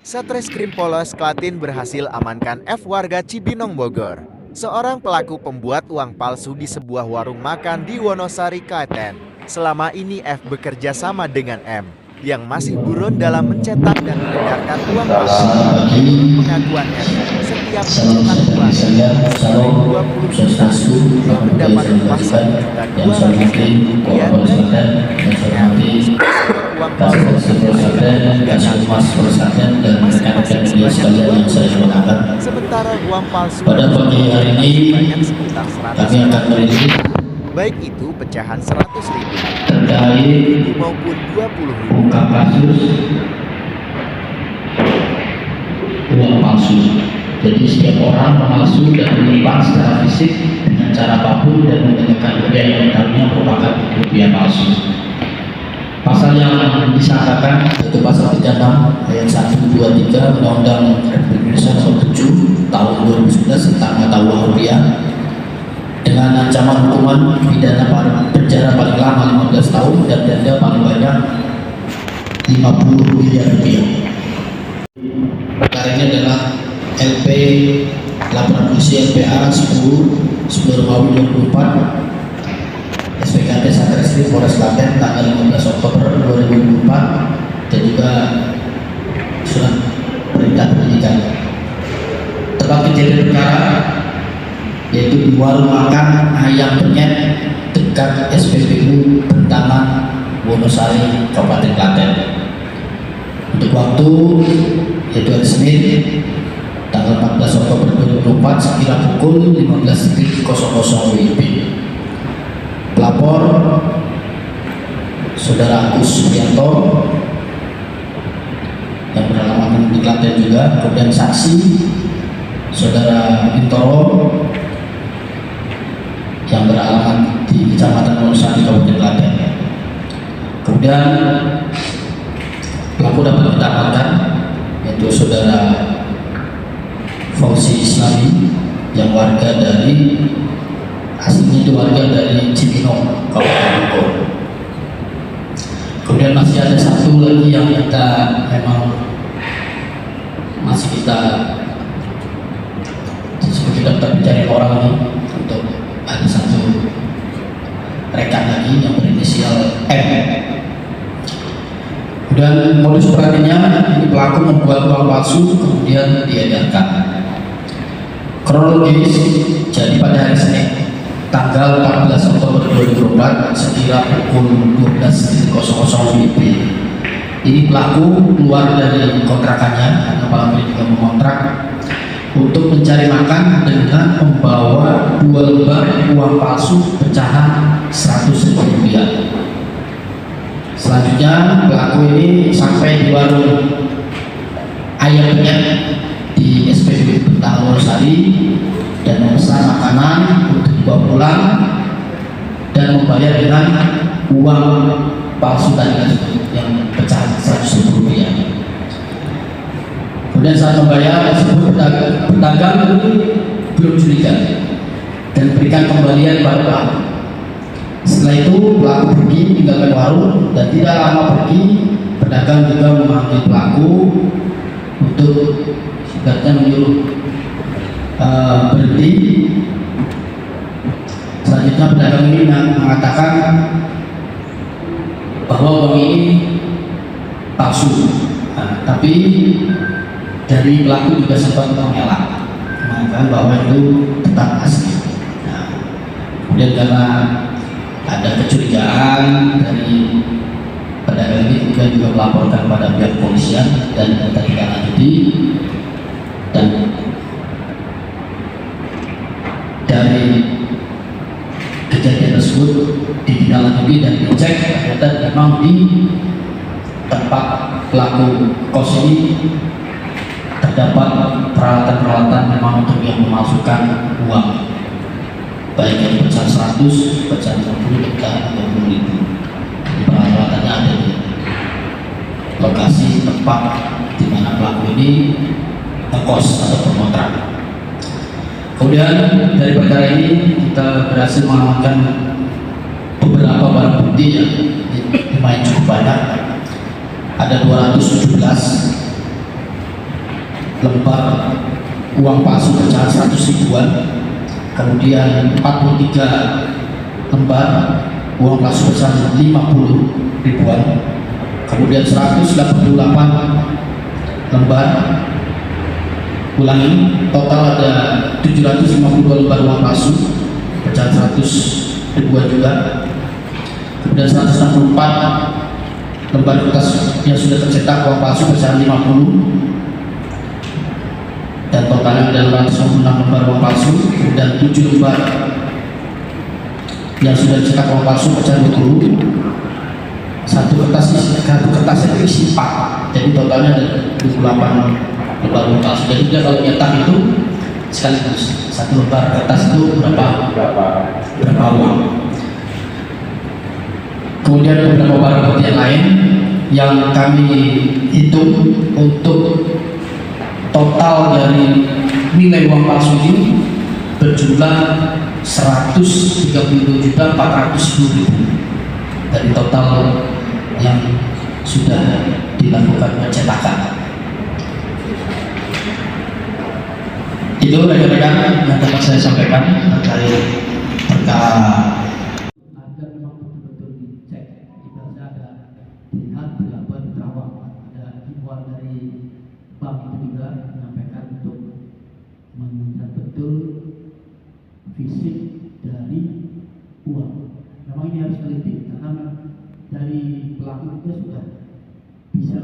Satreskrim Polres Klaten berhasil amankan F warga Cibinong, Bogor. Seorang pelaku pembuat uang palsu di sebuah warung makan di Wonosari, Klaten. Selama ini F bekerja sama dengan M, yang masih buron dalam mencetak dan mengedarkan uang palsu. Menurut pengakuan M, setiap mencetak uang senilai 20 juta, ia mendapat upah Rp1.200.000 dari M. Uang palsu sementara uang palsu pada pagi hari ini banyak sekitar 100 kami akan merilis baik itu pecahan 100.000 terkait maupun 20.000. buka kasus uang palsu. Jadi setiap orang memalsu dan menyimpan secara fisik dengan cara apapun dan menggunakan rupiah yang dalamnya merupakan rupiah palsu. Pasal yang disangkakan yaitu pasal 36 ayat 1, 2, 3 Undang-Undang Republik Indonesia Nomor 7 Tahun 2011 tentang mata uang rupiah dengan ancaman hukuman pidana penjara paling lama 15 tahun dan denda paling banyak 50 miliar rupiah. Perkara ini adalah LP laporan polisi LPA 10 Romawi 24 SPKT Satreskrim Polres Klaten tanggal 15 Oktober 2024 dan juga surat perintah penyidikan. Tempat kejadian perkara yaitu di warung makan Ayam Penyet dekat SPBU Bentangan, Wonosari, Kabupaten Klaten. Untuk waktu yaitu hari Senin tanggal 14 Oktober 2024 sekira pukul 15.00 WIB. Pelapor Saudara Agus Suprianto yang beralamat di Klaten juga, kemudian saksi Saudara Bintoro yang beralamat di Kecamatan Wonosari, Kabupaten Klaten. Kemudian pelaku dapat kita amankan yaitu Saudara Fauzi Islami yang warga dari aslinya itu warga dari Cibinong, Kabupaten Bogor. Kemudian masih ada satu lagi yang kita memang masih kita daftar pencarian orang ini untuk ada satu rekan lagi yang berinisial M. Dan modus operandinya ini pelaku membuat uang palsu kemudian diedarkan. Kronologis, jadi pada hari Senin tanggal 14 Oktober 2024 sekira pukul 12.00 WIB ini pelaku keluar dari kontrakannya karena malam ini juga mengontrak untuk mencari makan dengan membawa 2 lembar uang palsu pecahan Rp100.000. Selanjutnya pelaku ini sampai di warung Ayam Penyet di SPBU Bentangan, Wonosari dan memesan makanan untuk dibawa pulang dan membayar dengan uang palsu tadi yang pecahan Rp100.000. Kemudian saat membayar tersebut pedagang belum curiga dan berikan kembalian pada pelaku. Setelah itu pelaku pergi meninggalkan warung dan tidak lama pergi pedagang juga memanggil pelaku untuk sebenarnya menyuruh berhenti. Selanjutnya pedagang ini mengatakan bahwa uang ini palsu, tapi dari pelaku juga sempat mengelak mengatakan bahwa itu tetap asli. Kemudian karena ada kecurigaan dari pedagang ini juga melaporkan pada pihak polisian dan kita tidak lanjuti, dan dari kejadian tersebut ditindaklanjuti dan dicek ternyata memang di tempat pelaku kos ini terdapat peralatan-peralatan memang untuk yang memasukkan uang, baik yang pecahan 100, pecahan 50, pecahan 20.000. Peralatannya ada di lokasi tempat di mana pelaku ini ngekos atau berkontrak. Kemudian dari perkara ini kita berhasil mengamankan beberapa barang bukti yang lumayan cukup banyak. Ada 217 lembar uang palsu pecahan 100 ribuan, kemudian 43 lembar uang palsu pecahan 50 ribuan, kemudian 188 lembar, ulangi, total ada 752 lembar uang palsu pecahan 100 ribuan juga, kemudian 164 lembar kertas yang sudah tercetak uang palsu pecahan 50, dan totalnya ada 256 lembar uang palsu, dan 7 lembar yang sudah dicetak uang palsu pecahan 20. Satu kertas itu isi 4, jadi totalnya ada 28 lembar uang palsu. Jadi dia kalau nyetak itu sekaligus satu lembar kertas itu berapa uang. Kemudian beberapa barang bukti yang lain yang kami hitung untuk total dari nilai uang palsu ini berjumlah 132.410.000 dari total yang sudah dilakukan pencetakan. Itu rekan-rekan yang dapat saya sampaikan terkait perkara. Agar memang betul-betul dicek, ibaratnya ada lihat berapa terawang, ada himbauan dari bank itu juga menyampaikan untuk melihat betul fisik dari uang. Memang ini harus teliti karena dari pelaku itu sudah bisa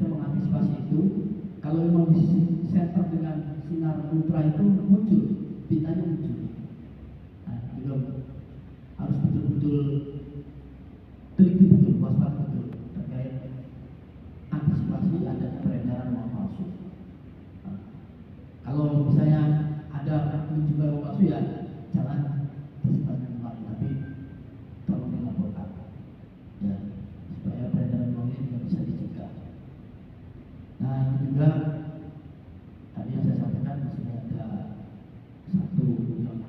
mengantisipasi itu. Kalau memang di center dengan sinar ultra itu muncul, pintanya muncul. Nah, juga harus betul-betul teliti betul, waspada betul terkait antisipasi adanya peredaran uang palsu. Nah, kalau misalnya ada mencoba uang palsu ya jangan bersebarkan kembali, tapi tolong dilaporkan ya supaya peredaran uang ini juga bisa dicegah. Nah, ini juga tadi yang saya sampaikan masih ada satu yang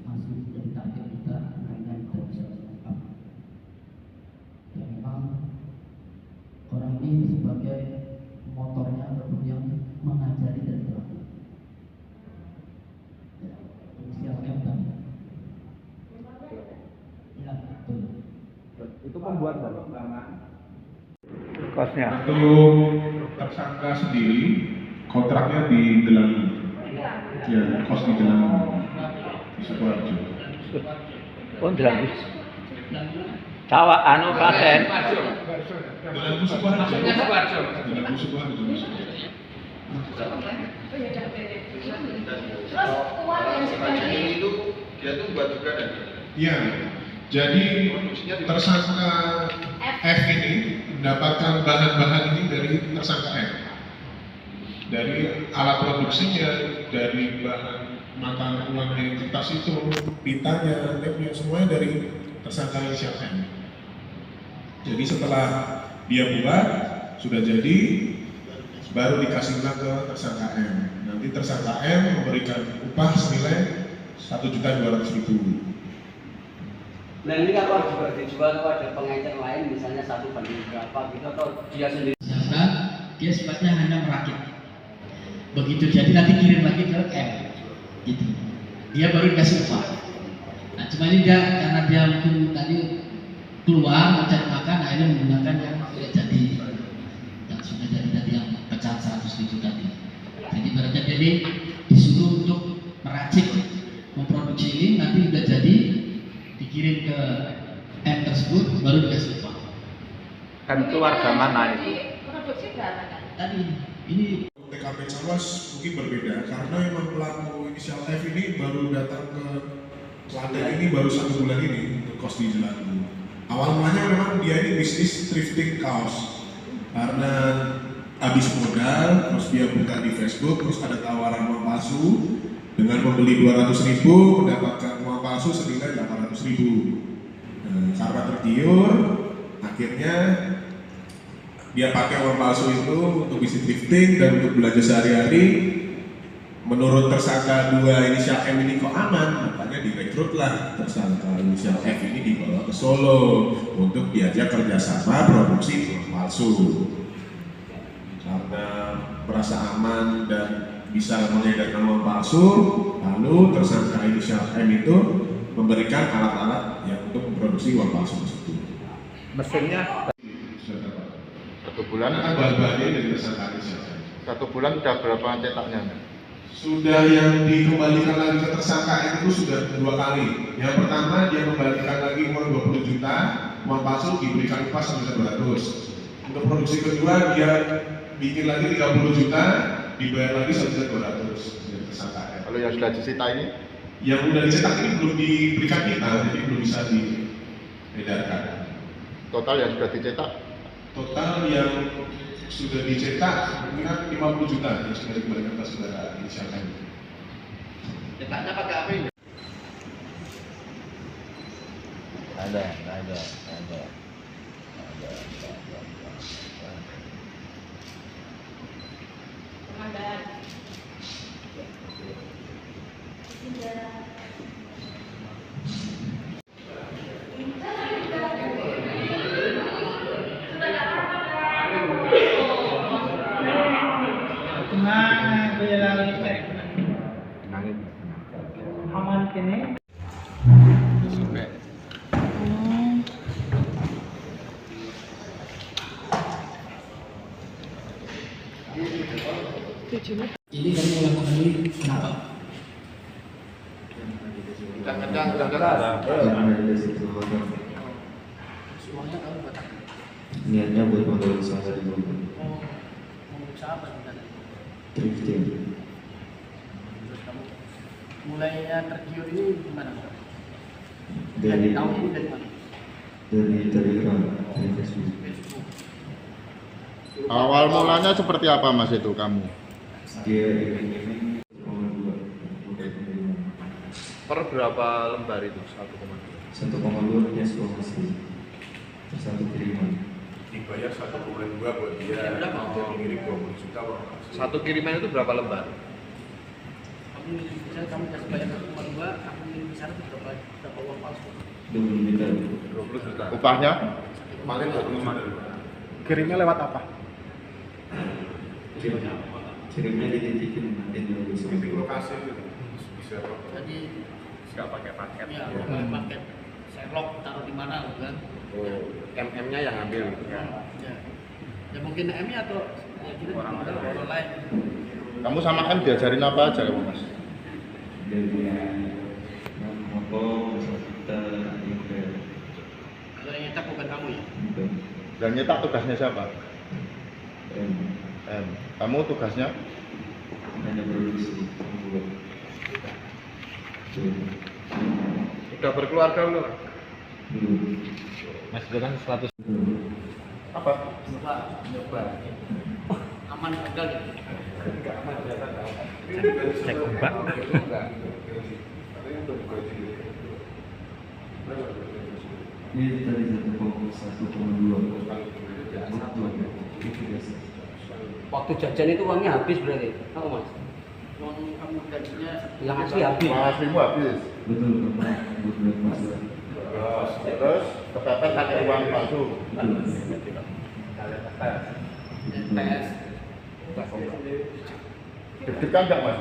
masih jadi target kita yang kita bisa ungkap. Yang memang orang ini sebagai motornya ataupun yang mengajari dan pelaku. Ya, inisial M tadi. Ya, betul. Itu pembuat kosnya. Untuk tersangka sendiri kontraknya di Delangi, ya kos di Delangi, di Sukoharjo. Oh, Delangi. Cawa anu Klaten. Delangi Sukoharjo. Delangi Sukoharjo. Itu dia tuh buat juga dan Iya. Jadi tersangka F ini mendapatkan bahan-bahan ini dari tersangka M. Dari alat produksinya, dari bahan mata uang yang kertas itu, pitanya, lemnya, semuanya dari tersangka inisial M. Jadi setelah dia buat, sudah jadi, baru dikasihlah ke tersangka M. Nanti tersangka M memberikan upah senilai 1.200.000. Nah ini kalau juga dijual kepada pengecer lain misalnya 1 banding berapa gitu atau dia sendiri? Karena dia sifatnya hanya merakit. Begitu jadi nanti kirim lagi ke M. Gitu. Dia baru dikasih upah. Nah cuma ini dia karena dia mungkin tadi keluar mencari makan akhirnya menggunakan yang sudah jadi, yang sudah jadi tadi yang pecahan 100.000 tadi. Jadi berarti jadi disuruh untuk meracik, memproduksi ini nanti sudah jadi dikirim ke M tersebut baru dikasih upah. Kan itu warga mana itu? Produksi berapa kan? Tadi ini TKP Cawas mungkin berbeda karena memang pelaku inisial F ini baru datang ke Klaten ini baru 1 bulan ini untuk kos di Jelati. Awal mulanya memang dia ini bisnis thrifting kaos karena habis modal, terus dia buka di Facebook, terus ada tawaran uang palsu dengan membeli 200.000 mendapatkan uang palsu senilai 800.000. Karena tergiur, akhirnya dia pakai uang palsu itu untuk bisnis thrifting dan untuk belanja sehari-hari. Menurut tersangka 2 inisial M ini kok aman, makanya direkrutlah tersangka inisial F ini dibawa ke Solo untuk diajak kerjasama produksi uang palsu. Karena merasa aman dan bisa mengedarkan uang palsu, lalu tersangka inisial M itu memberikan alat-alat yang untuk memproduksi uang palsu tersebut. Mesinnya Sudah dapat. 1 bulan. Karena bahan-bahannya dari tersangka inisial M. 1 bulan sudah berapa cetaknya? Sudah yang dikembalikan lagi ke tersangka M itu sudah 2 kali. Yang pertama dia kembalikan lagi uang 20 juta, uang palsu diberikan upah 1.200. Untuk produksi kedua dia bikin lagi 30 juta, dibayar lagi 1.200 dari tersangka M. Kalau yang sudah disita ini? Yang sudah dicetak ini belum diberikan kita, jadi belum bisa diedarkan. Total yang sudah dicetak? Total yang sudah dicetak mungkin 50 juta yang sudah dikembalikan ke saudara inisial M. Cetaknya pakai apa ini? Ada. Ini kamu melakukan ini kenapa? Niatnya buat modal usaha di Bogor. Mau usaha apa juga? Drifting Terus kamu mulainya tergiur ini gimana? dari Tahu ini dari mana? Telegram, dari Facebook. Facebook. Awal mulanya seperti apa Mas itu kamu? Dia iming-iming 1,2 per berapa lembar itu? 1,2 cash promosi terus 1 kiriman. Dibayar 1,2 buat dia, Ya, berapa? dia mengirim 20 juta uang palsu. Satu kiriman itu berapa lembar? Kamu misalnya kamu kasih bayar 1,2, kamu ngirim di sana berapa uang palsu? 20 juta. 20 juta. Upahnya? Paling 20 juta. Kirimnya lewat apa? Kirimnya dititikin nanti di Lokasi itu bisa Jadi Nggak pakai paket. ya pakai paket. Saya lock taruh di mana kan? MM-nya yang ambil gitu kan? Ya. Ya mungkin M-nya atau ya kita orang lain. Kamu sama M diajarin apa aja kamu Mas? dari motor, kita ingin Kalau yang nyetak bukan kamu ya? Dan nyetak tugasnya siapa? M M. Kamu tugasnya? hanya produksi membuat. Udah berkeluarga belum? Belum. Mas itu kan 100. Apa? Nyoba. Aman gagal gitu. Cek ombak. Ini tadi 1,2. Itu biasa. Waktu jajan itu uangnya habis berarti? Apa mas? Uang kamu gajinya yang asli habis? Mahasiswa habis. Betul, karena buat masalah. Terus kepepet pakai uang palsu. tes. Deg-degan nggak Mas?